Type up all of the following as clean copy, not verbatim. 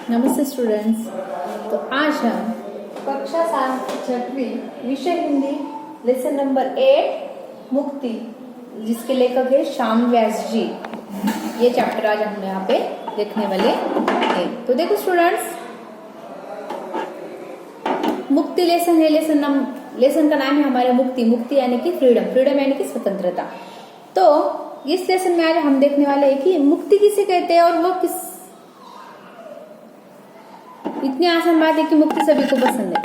नमस्ते स्टूडेंट्स। तो आज हम कक्षा 7 छठवीं विषय हिंदी लेसन नंबर 8 मुक्ति, जिसके लेखक है श्याम व्यास जी, ये चैप्टर आज हम यहाँ पे देखने वाले हैं। तो देखो स्टूडेंट्स, मुक्ति लेसन है। लेसन का नाम है हमारे मुक्ति। मुक्ति यानी कि फ्रीडम, फ्रीडम यानी कि स्वतंत्रता। तो इस लेसन में आज हम देखने वाले हैं कि मुक्ति किसे कहते हैं और वो किस। इतनी आसान बात है कि मुक्ति सभी को पसंद है।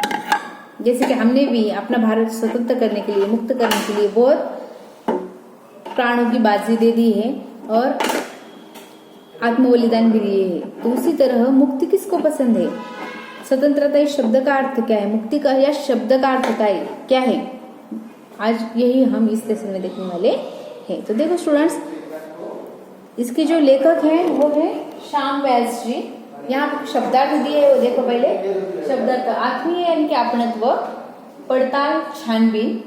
जैसे कि हमने भी अपना भारत स्वतंत्र करने के लिए, मुक्त करने के लिए बहुत प्राणों की बाजी दे दी है और आत्म बलिदान भी दिए है। तो उसी तरह मुक्ति किसको पसंद है। स्वतंत्रता इस शब्द का अर्थ क्या है, मुक्ति का या शब्द का अर्थ क्या है, आज यही हम इस लेसन में देखने वाले हैं। तो देखो स्टूडेंट्स, इसके जो लेखक हैं वो है श्याम व्यास जी। यहाँ पर शब्दार्थ दिए है, वो देखो पहले शब्दार्थ। आत्मीय यानी कि अपनत्व, पड़ताल छानबीन,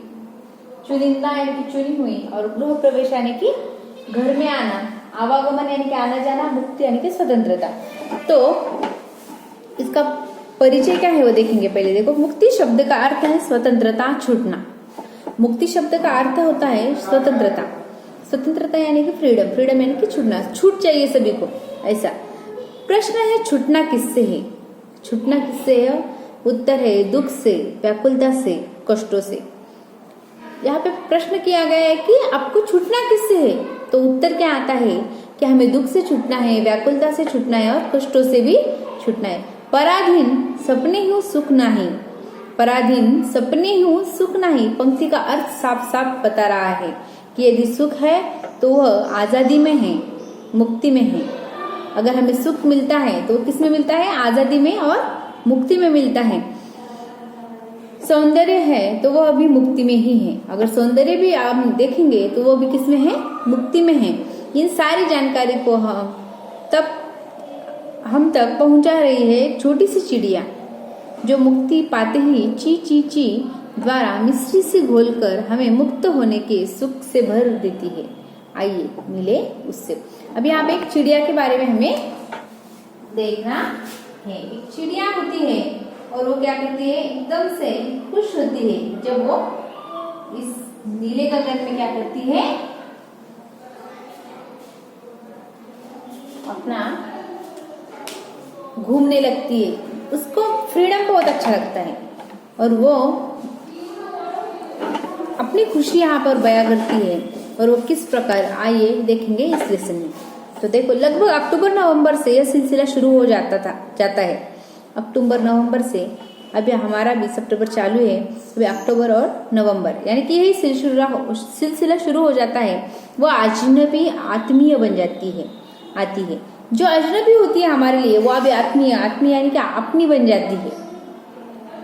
चुनिंदा यानी कि चुनी हुई, और गृह प्रवेश यानी कि घर में आना, आवागमन यानी कि आना जाना, मुक्ति यानी कि स्वतंत्रता। तो इसका परिचय क्या है वो देखेंगे। पहले देखो, मुक्ति शब्द का अर्थ है स्वतंत्रता, छूटना। मुक्ति शब्द का अर्थ होता है स्वतंत्रता। स्वतंत्रता यानी कि फ्रीडम, फ्रीडम यानी कि छूटना, छूट चाहिए सभी को, ऐसा। प्रश्न है छूटना किससे है। छूटना किससे है। उत्तर है दुख से, व्याकुलता से, कष्टों से। यहाँ पे प्रश्न किया गया है कि आपको छूटना किससे है। तो उत्तर क्या आता है कि हमें दुख से छूटना है, व्याकुलता से छूटना है और कष्टों से भी छूटना है। पराधीन सपने हूँ सुख नहीं, पराधीन सपने हूँ सुख नहीं। पंक्ति का अर्थ साफ साफ बता रहा है कि यदि सुख है तो वह आजादी में है, मुक्ति में है। अगर हमें सुख मिलता है तो किस में मिलता है, आजादी में और मुक्ति में मिलता है। सौंदर्य है तो वह अभी मुक्ति में ही है। अगर सौंदर्य भी आप देखेंगे तो वो भी किस में है, मुक्ति में है। इन सारी जानकारी को हम तक पहुंचा रही है एक छोटी सी चिड़िया, जो मुक्ति पाते ही ची ची ची द्वारा मिश्री से घोलकर हमें मुक्त होने के सुख से भर देती है। आइए मिले उससे। अभी यहाँ पे एक चिड़िया के बारे में हमें देखना है। एक चिड़िया होती है और वो क्या करती है, एकदम से खुश होती है जब वो इस नीले गगन में क्या करती है, अपना घूमने लगती है। उसको फ्रीडम बहुत अच्छा लगता है और वो अपनी खुशी यहाँ पर बयां करती है। और वो किस प्रकार, आइए देखेंगे इस लेसन में। तो देखो, लगभग अक्टूबर नवंबर से यह सिलसिला शुरू हो जाता है। अक्टूबर नवंबर से, अभी हमारा भी सितंबर चालू है, अभी अक्टूबर और नवंबर यानी कि यही सिलसिला शुरू हो जाता है। वो अजनबी आत्मीय बन आती है। जो अजनबी होती है हमारे लिए, वो अभी आत्मीय यानी कि अपनी बन जाती है।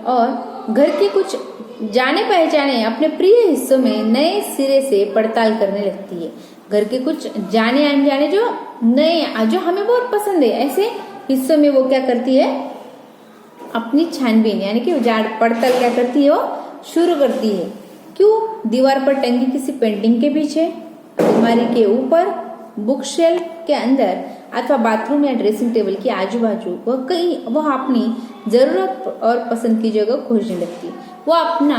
और घर के कुछ जाने पहचाने अपने प्रिय हिस्सों में नए सिरे से पड़ताल करने लगती है। घर के कुछ जाने अनजाने जो नए, जो हमें बहुत पसंद है, ऐसे हिस्सों में वो क्या करती है, अपनी छानबीन यानी कि पड़ताल क्या करती है, वो शुरू करती है। क्यों, दीवार पर टंगी किसी पेंटिंग के पीछे, अलमारी के ऊपर, बुक शेल्फ के अंदर, अथवा बाथरूम या ड्रेसिंग टेबल के आजू बाजू वह अपनी जरूरत और पसंद की जगह खोजने लगती है। वो अपना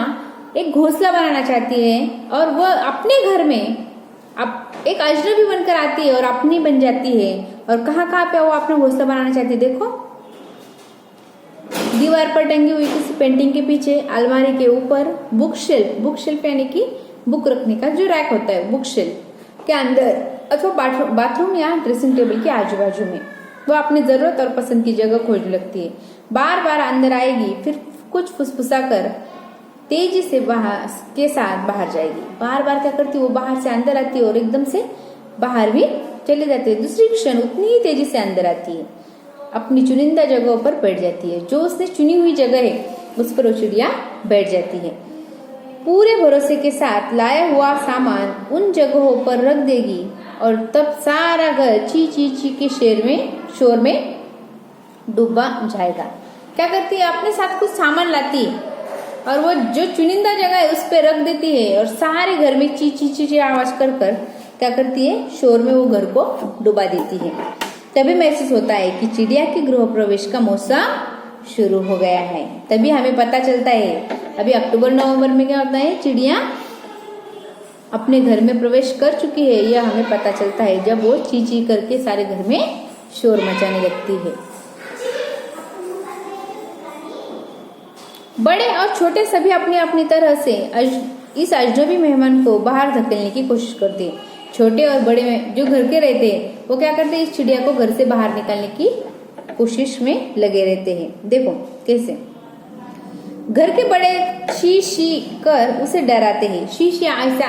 एक घोंसला बनाना चाहती है और वह अपने घर में एक अजनबी बनकर आती है और अपनी बन जाती है। और कहाँ पे वो अपना घोंसला बनाना चाहती है, देखो, दीवार पर टंगी हुई किसी पेंटिंग के पीछे, अलमारी के ऊपर, बुक शेल्फ यानी कि बुक रखने का जो रैक होता है, बुक शेल्फ के अंदर, अथवा बाथरूम या ड्रेसिंग टेबल के आजू बाजू में वो अपनी जरूरत और पसंद की जगह खोजने लगती है। बार बार अंदर आएगी, फिर कुछ फुसफुसा कर तेजी से बाहर जाएगी। बार बार क्या करती है, वो बाहर से अंदर आती है और एकदम से बाहर भी चले जाती है। दूसरी क्षण उतनी ही तेजी से अंदर आती है, अपनी चुनिंदा जगहों पर बैठ जाती है। जो उसने चुनी हुई जगह है उस पर वो चिड़िया बैठ जाती है। पूरे भरोसे के साथ लाया हुआ सामान उन जगहों पर रख देगी और तब सारा घर ची ची ची के शोर में डूबा जाएगा। क्या करती है, अपने साथ कुछ सामान लाती है और वो जो चुनिंदा जगह है उस पर रख देती है और सारे घर में ची ची ची ची आवाज कर क्या करती है, शोर में वो घर को डुबा देती है। तभी महसूस होता है कि चिड़िया के गृह प्रवेश का मौसम शुरू हो गया है। तभी हमें पता चलता है। अभी अक्टूबर नवंबर में क्या होता है, चिड़िया अपने घर में प्रवेश कर चुकी है, यह हमें पता चलता है जब वो ची ची करके सारे घर में शोर मचाने लगती है। बड़े और छोटे सभी अपनी अपनी तरह से इस अजनबी मेहमान को बाहर धकेलने की कोशिश करते हैं। छोटे और बड़े में जो घर के रहते हैं वो क्या करते हैं, इस चिड़िया को घर से बाहर निकालने की कोशिश में लगे रहते हैं। देखो कैसे घर के बड़े शी शी कर उसे डराते हैं, शी शी ऐसा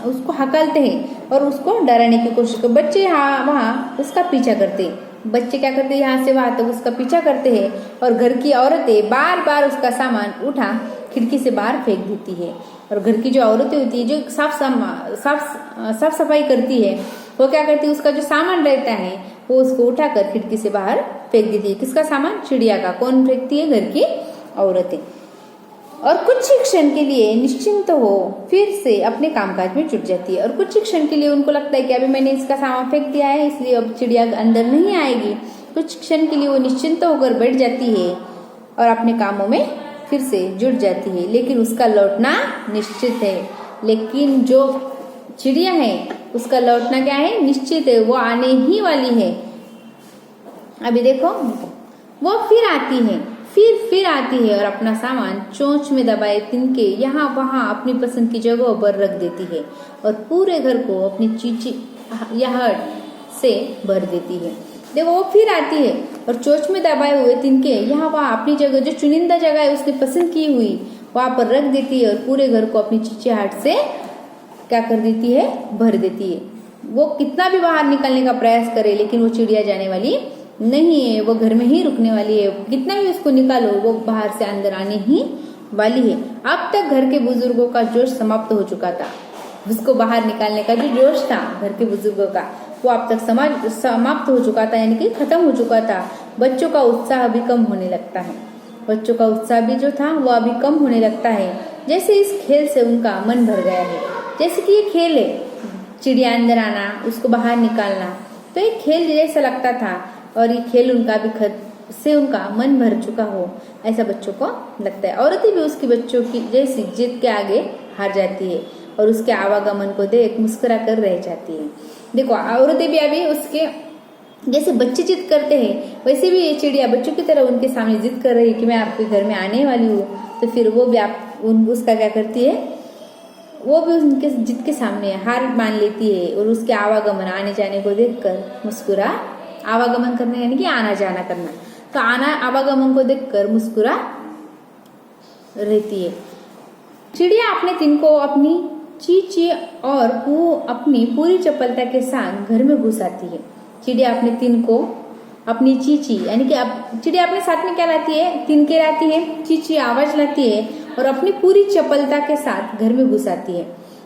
उसको हकलते हैं और उसको डराने की कोशिश करते। बच्चे वहाँ उसका पीछा करते हैं। बच्चे क्या करते हैं, यहाँ से वहां तक उसका पीछा करते हैं और घर की औरतें बार बार उसका सामान उठा खिड़की से बाहर फेंक देती है। और घर की जो औरतें होती है जो साफ सफाई करती है वो क्या करती है, उसका जो सामान रहता है वो उसको उठाकर खिड़की से बाहर फेंक देती है। किसका सामान, चिड़िया का। कौन फेंकती है, घर की औरतें। और कुछ ही क्षण के लिए निश्चिंत हो फिर से अपने कामकाज में जुट जाती है। और कुछ ही क्षण के लिए उनको लगता है कि अभी मैंने इसका सामान फेंक दिया है इसलिए अब चिड़िया अंदर नहीं आएगी। कुछ क्षण के लिए वो निश्चिंत होकर बैठ जाती है और अपने कामों में फिर से जुट जाती है। लेकिन उसका लौटना निश्चित है। लेकिन जो चिड़िया है उसका लौटना क्या है, निश्चित है, वो आने ही वाली है। अभी देखो वो फिर आती है, फिर आती है और अपना सामान चोंच में दबाए तिनके यहाँ वहां अपनी पसंद की जगहों पर रख देती है और पूरे घर को अपनी चिचियाहट से भर देती है। देखो वो फिर आती है और चोंच में दबाए हुए तिनके यहाँ वहां अपनी जगह जो चुनिंदा जगह है उसने पसंद की हुई वहां पर रख देती है और पूरे घर को अपनी चिचियाहट से क्या कर देती है, भर देती है। वो कितना भी बाहर निकलने का प्रयास करे लेकिन वो चिड़िया जाने वाली नहीं है, वो घर में ही रुकने वाली है। कितना भी उसको निकालो वो बाहर से अंदर आने ही वाली है। अब तक घर के बुजुर्गों का जोश समाप्त हो चुका था। उसको बाहर निकालने का जो जोश था घर के बुजुर्गों का वो अब तक समाप्त हो चुका था, यानी कि खत्म हो चुका था। बच्चों का उत्साह अभी कम होने लगता है। बच्चों का उत्साह भी जो था वो अभी कम होने लगता है। जैसे इस खेल से उनका मन भर गया है। जैसे कि ये खेल है, चिड़िया अंदर आना, उसको बाहर निकालना, तो ये खेल जैसा लगता था और ये खेल उनका भी से उनका मन भर चुका हो ऐसा बच्चों को लगता है। औरतें भी उसकी बच्चों की जैसी जिद के आगे हार जाती है और उसके आवागमन को देख मुस्कुरा कर रह जाती है। देखो औरतें भी अभी उसके जैसे बच्चे जिद करते हैं वैसे भी ये चिड़िया बच्चों की तरह उनके सामने जिद कर रही है कि मैं आपके घर में आने वाली हूँ। तो फिर वो भी उसका क्या करती है, वो भी उनके जिद के सामने हार मान लेती है और उसके आवागमन आने जाने को देखकर मुस्कुरा, आवागमन करना यानी कि आना जाना करना, तो आवागमन को देखकर मुस्कुरा रहती है। चिड़िया अपने तिनको अपनी ची और वो अपनी पूरी चपलता के साथ घर में घुस आती है। चिड़िया अपने तिनको अपनी चीची यानी कि चिड़िया अपने साथ में क्या लाती है, तिनके लाती है, चीची आवाज लाती है और अपनी पूरी चपलता के साथ घर में घुस आती है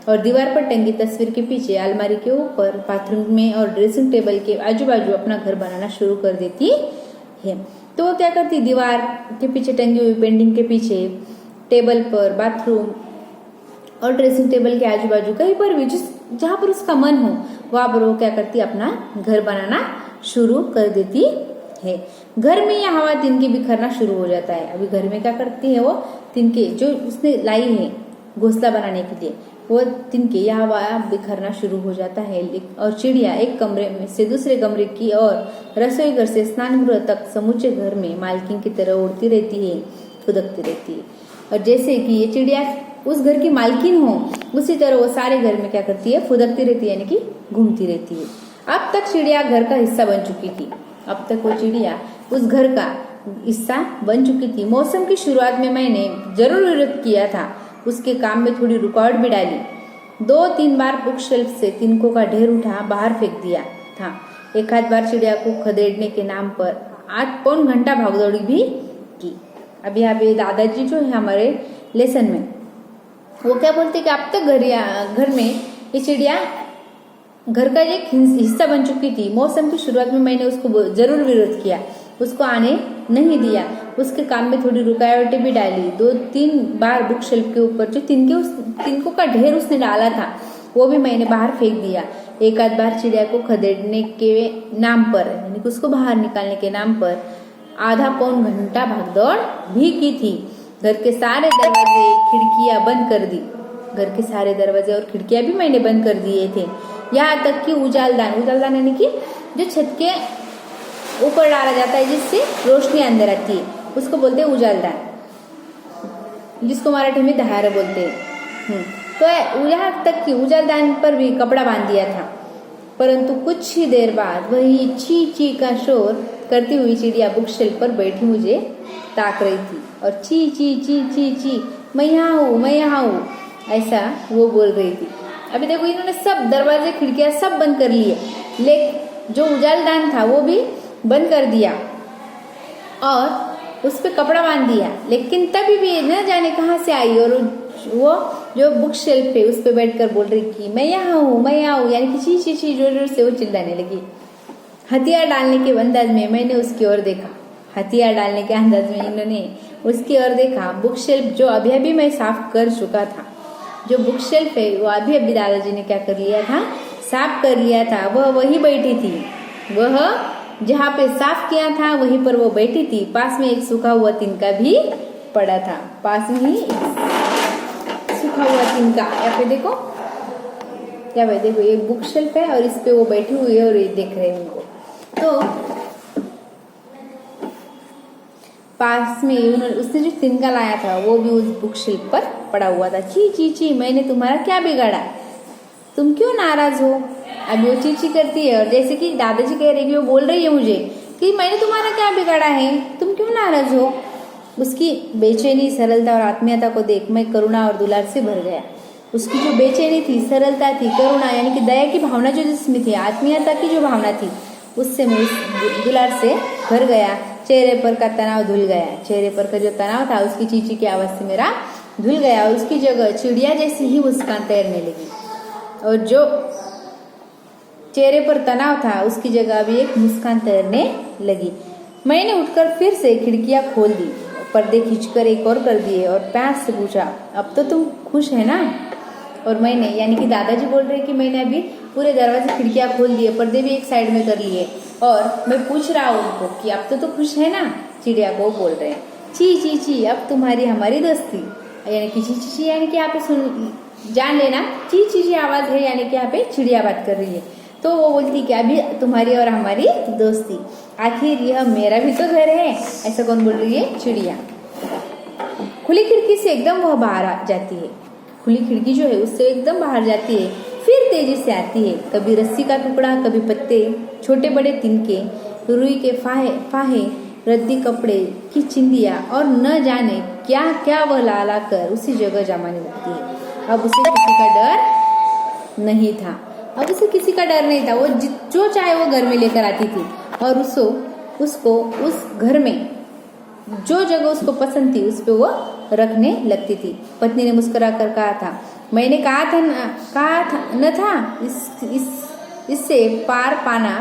और दीवार पर टंगी तस्वीर के पीछे, अलमारी के ऊपर, बाथरूम में और ड्रेसिंग टेबल के आजू बाजू अपना घर बनाना शुरू कर देती है। तो वो क्या करती, दीवार के पीछे टंगी हुई पेंटिंग के पीछे, टेबल पर, बाथरूम और ड्रेसिंग टेबल के आजू बाजू कहीं पर भी जहाँ पर उसका मन हो वहां पर वो क्या करती है, अपना घर बनाना शुरू कर देती है। घर में यह हवा तिनके बिखरना शुरू हो जाता है। अभी घर में क्या करती है, वो तिनके जो उसने लाई है घोंसला बनाने के लिए, वो तिनके यह हवा बिखरना शुरू हो जाता है। और चिड़िया एक कमरे में से दूसरे कमरे की और रसोई घर से स्नान गृह तक समूचे घर में मालकिन की तरह उड़ती रहती है, फुदकती रहती है। और जैसे कि ये चिड़िया उस घर की मालकिन हो उसी तरह वो सारे घर में क्या करती है, फुदकती रहती है, यानी कि घूमती रहती है। अब तक चिड़िया घर का हिस्सा बन चुकी थी। अब तक वो चिड़िया उस घर का हिस्सा बन चुकी थी। मौसम की शुरुआत में मैंने जरूर विरोध किया था, उसके काम में थोड़ी रुकावट भी डाली। 2-3 बार बुक शेल्फ से तिनकों का ढेर उठा बाहर फेंक दिया था। एक आध बार चिड़िया को खदेड़ने के नाम पर 8 पौन घंटा भागदौड़ी भी की। अभी यहाँ पे दादाजी जो है हमारे लेसन में वो क्या बोलते कि अब तक घर में ये चिड़िया घर का एक हिस्सा बन चुकी थी। मौसम की शुरुआत में मैंने उसको जरूर विरोध किया, उसको आने नहीं दिया, उसके काम में थोड़ी रुकावटें भी डाली। 2-3 बार बुक शेल्फ के ऊपर जो तिनकों का ढेर उसने डाला था वो भी मैंने बाहर फेंक दिया। एक आध बार चिड़िया को खदेड़ने के नाम पर, यानी कि उसको बाहर निकालने के नाम पर आधा पौन घंटा भागदौड़ भी की थी। घर के सारे दरवाजे खिड़कियां बंद कर दी, घर के सारे दरवाजे और खिड़कियां भी मैंने बंद कर दिए थे। यहाँ तक कि उजालदान यानी कि जो छत के ऊपर डाला जाता है जिससे रोशनी अंदर आती है, उसको बोलते हैं उजालदान, जिसको मराठी में दहार बोलते हैं। तो यहाँ तक कि उजालदान पर भी कपड़ा बांध दिया था। परंतु कुछ ही देर बाद वही ची ची का शोर करती हुई चिड़िया बुक शेल्फ पर बैठी मुझे ताक रही थी और ची ची ची ची ची मैं यहाँ हूँ ऐसा वो बोल रही थी। अभी देखो इन्होंने सब दरवाजे खिड़कियां सब बंद कर लिए, लेकिन जो उजालदान था वो भी बंद कर दिया और उस पर कपड़ा बांध दिया, लेकिन तभी भी न जाने कहाँ से आई और वो जो बुक शेल्फ है उस पर बैठकर बोल रही कि मैं यहाँ हूँ, यानी कि ची ची ची जोर जोर से वो चिल्लाने लगी। हथियार डालने के अंदाज में मैंने उसकी ओर देखा, हथियार डालने के अंदाज में इन्होंने उसकी ओर देखा। बुक शेल्फ जो अभी अभी मैं साफ कर चुका था, जो बुक शेल्फ है वो अभी अभी दादाजी ने क्या कर लिया था, साफ कर लिया था। वह वही बैठी थी, वह जहाँ पे साफ किया था वहीं पर वो बैठी थी। पास में एक सूखा हुआ तिनका भी पड़ा था, पास में ही सूखा हुआ तिनका। यहाँ पे देखो, क्या भाई देखो ये बुक शेल्फ है और इस पे वो बैठी हुई है और ये देख रहे हैं उनको। तो पास में उसने जो तिनका लाया था वो भी उस बुक शेल्फ पर पड़ा हुआ था। ची ची ची मैंने तुम्हारा क्या बिगाड़ा, तुम क्यों नाराज हो। अभी वो ची ची करती है और जैसे कि दादाजी कह रहे कि वो बोल रही है मुझे कि मैंने तुम्हारा क्या बिगाड़ा है, तुम क्यों नाराज हो। उसकी बेचैनी, सरलता और आत्मीयता को देख मैं करुणा और दुलार से भर गया। उसकी जो बेचैनी थी, सरलता थी, करुणा यानी कि दया की भावना जो जिसमें थी, आत्मीयता की जो भावना थी, उससे मैं उस दुलार से भर गया। चेहरे पर का तनाव धुल गया, चेहरे पर का जो तनाव था उसकी चीची की आवाज से मेरा धुल गया और उसकी जगह चिड़िया जैसी ही मुस्कान तैरने लगी। और जो चेहरे पर तनाव था उसकी जगह अभी एक मुस्कान तैरने लगी। मैंने उठकर फिर से खिड़कियां खोल दी, पर्दे खींचकर एक और कर दिए और प्यार से पूछा, अब तो तुम खुश है ना। और मैंने, यानी कि दादाजी बोल रहे कि मैंने अभी पूरे दरवाजे खिड़कियां खोल दिए, पर्दे भी एक साइड में कर लिए और मैं पूछ रहा हूँ उनको कि अब तो खुश है ना। चिड़िया को बोल रहे हैं, ची ची ची अब तुम्हारी हमारी दोस्ती, यानी कि ची ची ची यानी कि यहाँ पे सुन जान लेना, ची ची ची आवाज है यानी कि यहाँ पे चिड़िया बात कर रही है। तो वो बोलती कि अभी तुम्हारी और हमारी दोस्ती, आखिर यह मेरा भी तो घर है। ऐसा कौन बोल रही है, चिड़िया। खुली खिड़की से एकदम वह बाहर आ जाती है, खुली खिड़की जो है उससे एकदम बाहर जाती है, फिर तेजी से आती है। कभी रस्सी का टुकड़ा, कभी पत्ते, छोटे बड़े तिनके, रुई के फाहे, रद्दी कपड़े की चिंदिया और न जाने क्या क्या वह ला कर उसी जगह जमाने लगती है। अब उसे किसी का डर नहीं था, अब उसे किसी का डर नहीं था। वो जो चाहे वो घर में लेकर आती थी और उसको उस घर में जो जगह उसको पसंद थी उस पे वो रखने लगती थी। पत्नी ने मुस्कुरा कर कहा था, मैंने कहा था न था इससे पार पाना